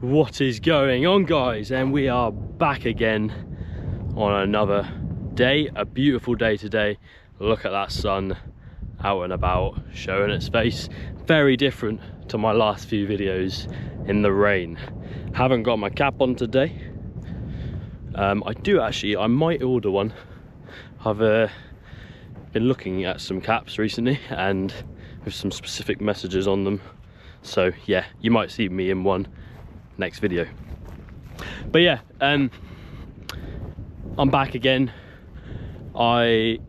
What is going on, guys? And we are back again on another day, a beautiful day today. Look at that sun out and about, showing its face. Very different to my last few videos in the rain. Haven't got my cap on today. I might order one. I've been looking at some caps recently and with some specific messages on them. So yeah, you might see me in one next video. But yeah, I'm back again. I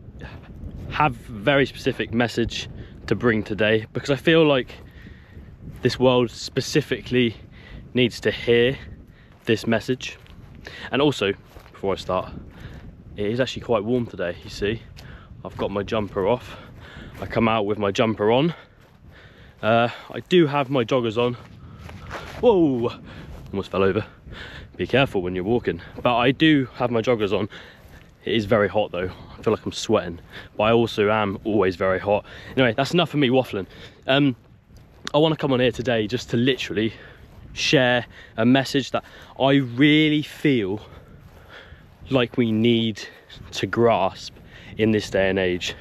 have a very specific message to bring today because I feel like this world specifically needs to hear this message. And also, before I start, it is actually quite warm today. You see, I've got my jumper off. I come out with my jumper on. I do have my joggers on. Whoa, almost fell over. Be careful when you're walking. But I do have my joggers on. It is very hot though. I feel like I'm sweating, but I also am always very hot. Anyway, that's enough of me waffling. I want to come on here today just to literally share a message that I really feel like we need to grasp in this day and age.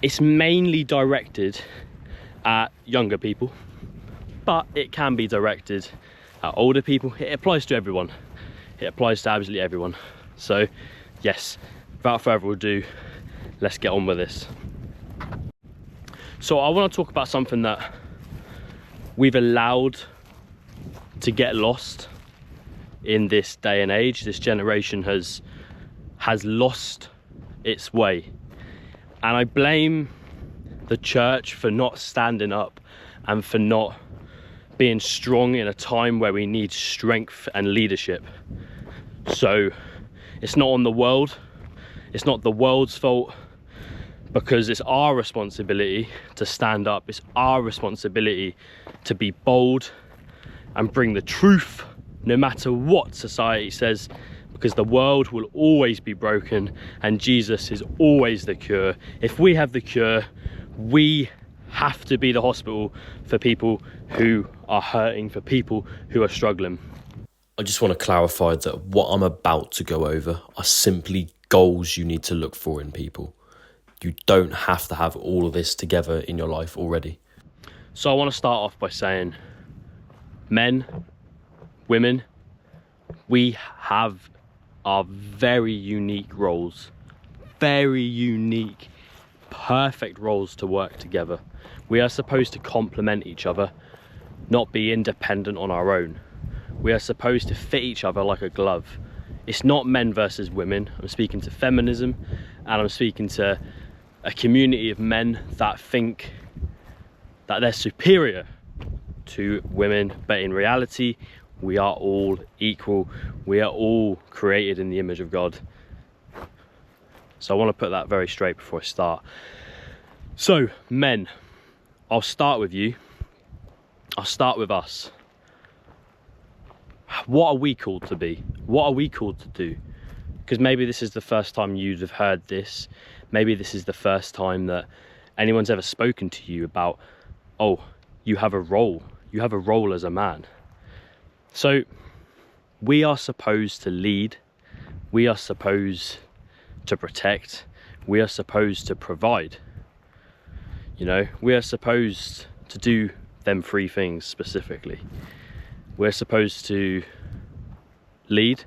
It's mainly directed at younger people, but it can be directed at older people. It applies to everyone. It applies to absolutely everyone. So yes, without further ado, let's get on with this. So I want to talk about something that we've allowed to get lost in this day and age. This generation has lost its way, and I blame the church for not standing up and for not being strong in a time where we need strength and leadership. So it's not on the world, it's not the world's fault, because it's our responsibility to stand up. It's our responsibility to be bold and bring the truth no matter what society says, because the world will always be broken and Jesus is always the cure. If we have the cure, we have to be the hospital for people who are hurting, for people who are struggling. I just want to clarify that what I'm about to go over are simply goals you need to look for in people. You don't have to have all of this together in your life already. So I want to start off by saying, men, women, we have our very unique roles, very unique, perfect roles to work together. We are supposed to complement each other, not be independent on our own. We are supposed to fit each other like a glove. It's not men versus women. I'm speaking to feminism, and I'm speaking to a community of men that think that they're superior to women, but in reality, we are all equal. We are all created in the image of God. So I want to put that very straight before I start. So, men, I'll start with you. I'll start with us. What are we called to be? What are we called to do? Because maybe this is the first time you'd have heard this. Maybe this is the first time that anyone's ever spoken to you about, oh, you have a role. You have a role as a man. So we are supposed to lead. We are supposed to protect. We are supposed to provide. You know, we are supposed to do them three things specifically. We're supposed to lead.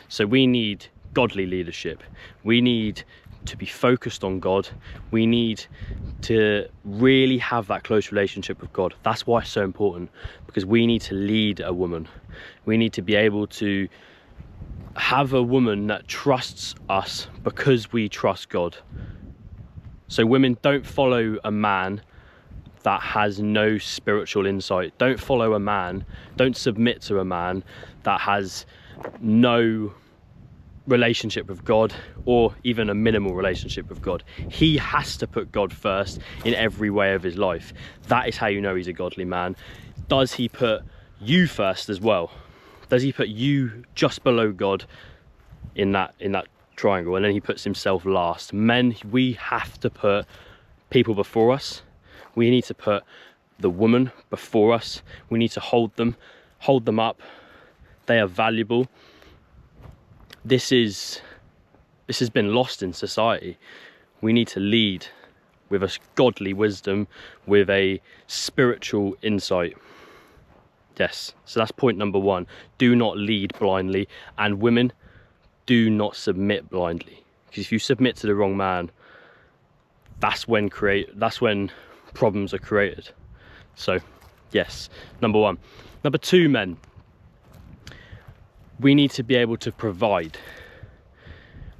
So we need godly leadership. We need to be focused on God. We need to really have that close relationship with God. That's why it's so important, because we need to lead a woman. We need to be able to have a woman that trusts us because we trust God. So women, don't follow a man that has no spiritual insight. Don't follow a man, don't submit to a man that has no relationship with God, or even a minimal relationship with God. He has to put God first in every way of his life. That is how you know he's a godly man. Does he put you first as well? Does he put you just below God in that triangle, and then he puts himself last? Men, we have to put people before us. We need to put the woman before us. We need to hold them hold them up. They are valuable. This has been lost in society. We need to lead with a godly wisdom, with a spiritual insight. Yes, so that's point number one. Do not lead blindly, and women, do not submit blindly. Because if you submit to the wrong man, that's when problems are created. So yes, number one. Number two, men, we need to be able to provide.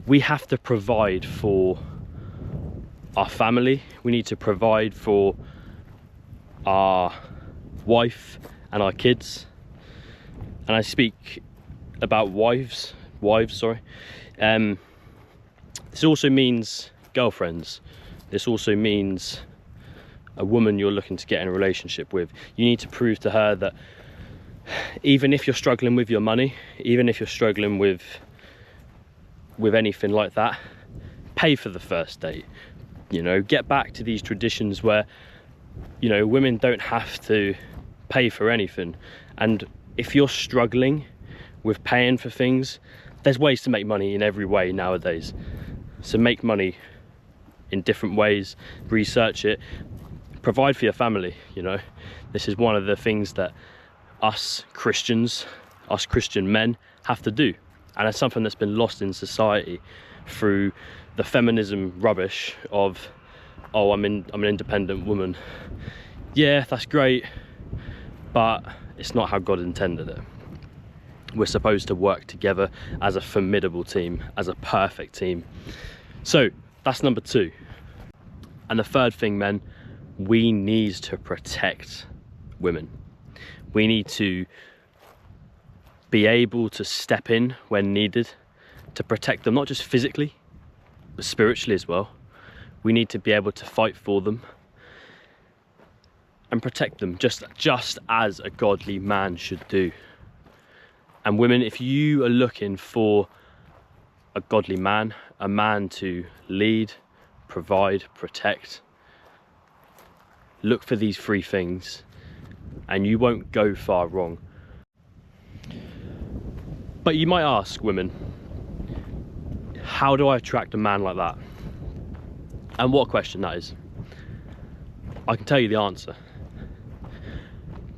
We have to provide for our family. We need to provide for our wife and our kids. And I speak about wives, sorry. This also means girlfriends. This also means a woman you're looking to get in a relationship with. You need to prove to her that even if you're struggling with your money, even if you're struggling with anything like that, pay for the first date. You know, get back to these traditions where, you know, women don't have to pay for anything. And if you're struggling with paying for things, there's ways to make money in every way nowadays. So make money in different ways, research it, provide for your family. You know, this is one of the things that us Christian men have to do. And it's something that's been lost in society through the feminism rubbish of, oh, I'm an independent woman. Yeah, that's great, but it's not how God intended it. We're supposed to work together as a formidable team, as a perfect team. So that's number two. And the third thing, men, we need to protect women. We need to be able to step in when needed to protect them, not just physically, but spiritually as well. We need to be able to fight for them and protect them, just as a godly man should do. And women, if you are looking for a godly man, a man to lead, provide, protect, look for these three things and you won't go far wrong. But you might ask, women, how do I attract a man like that? And what a question that is. I can tell you the answer.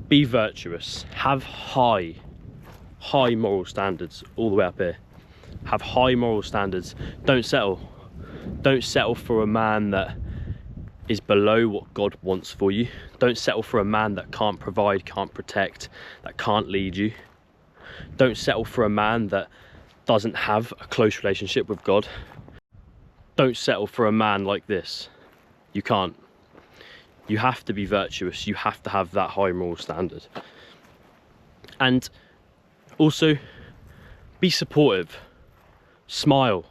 Be virtuous, have high moral standards all the way up here. Have high moral standards. Don't settle for a man that is below what God wants for you. Don't settle for a man that can't provide, can't protect, that can't lead you. Don't settle for a man that doesn't have a close relationship with God. Don't settle for a man like this. You can't. You have to be virtuous. You have to have that high moral standard. And also, be supportive. Smile.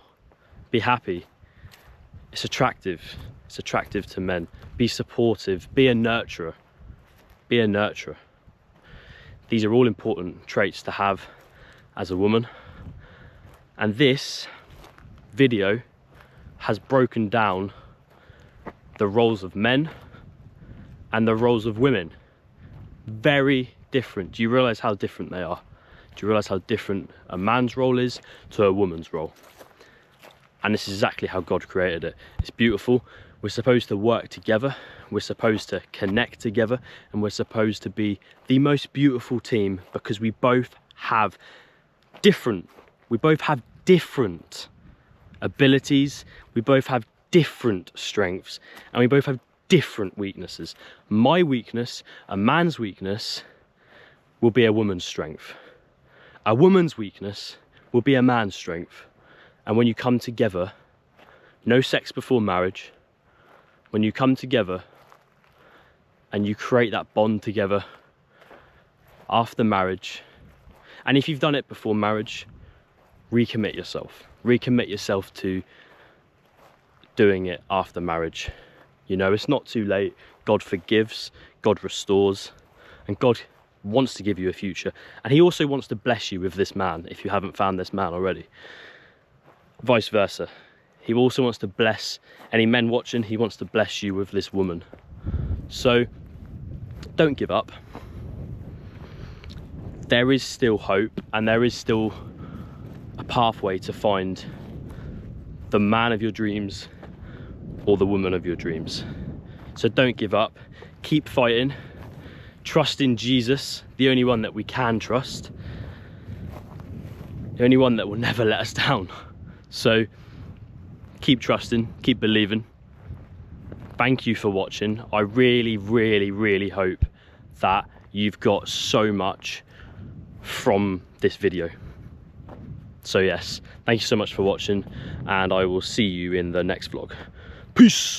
Be happy. It's attractive. It's attractive to men. Be supportive. Be a nurturer. Be a nurturer. These are all important traits to have as a woman. And this video has broken down the roles of men and the roles of women. Very different. Do you realise how different they are? Do you realise how different a man's role is to a woman's role? And this is exactly how God created it. It's beautiful. We're supposed to work together. We're supposed to connect together. And we're supposed to be the most beautiful team because we both have different abilities. We both have different strengths. And we both have different weaknesses. My weakness, a man's weakness, will be a woman's strength. A woman's weakness will be a man's strength. And when you come together, no sex before marriage, when you come together and you create that bond together after marriage, and if you've done it before marriage, recommit yourself. Recommit yourself to doing it after marriage. You know, it's not too late. God forgives, God restores, and God wants to give you a future. And he also wants to bless you with this man if you haven't found this man already. Vice versa. He also wants to bless any men watching. He wants to bless you with this woman. So don't give up. there is still hope, and there is still a pathway to find the man of your dreams or the woman of your dreams. So don't give up, keep fighting, trust in Jesus, the only one that we can trust, the only one that will never let us down. So keep trusting, keep believing. Thank you for watching. I really, really, really hope that you've got so much from this video. So yes, thank you so much for watching, and I will see you in the next vlog. Peace.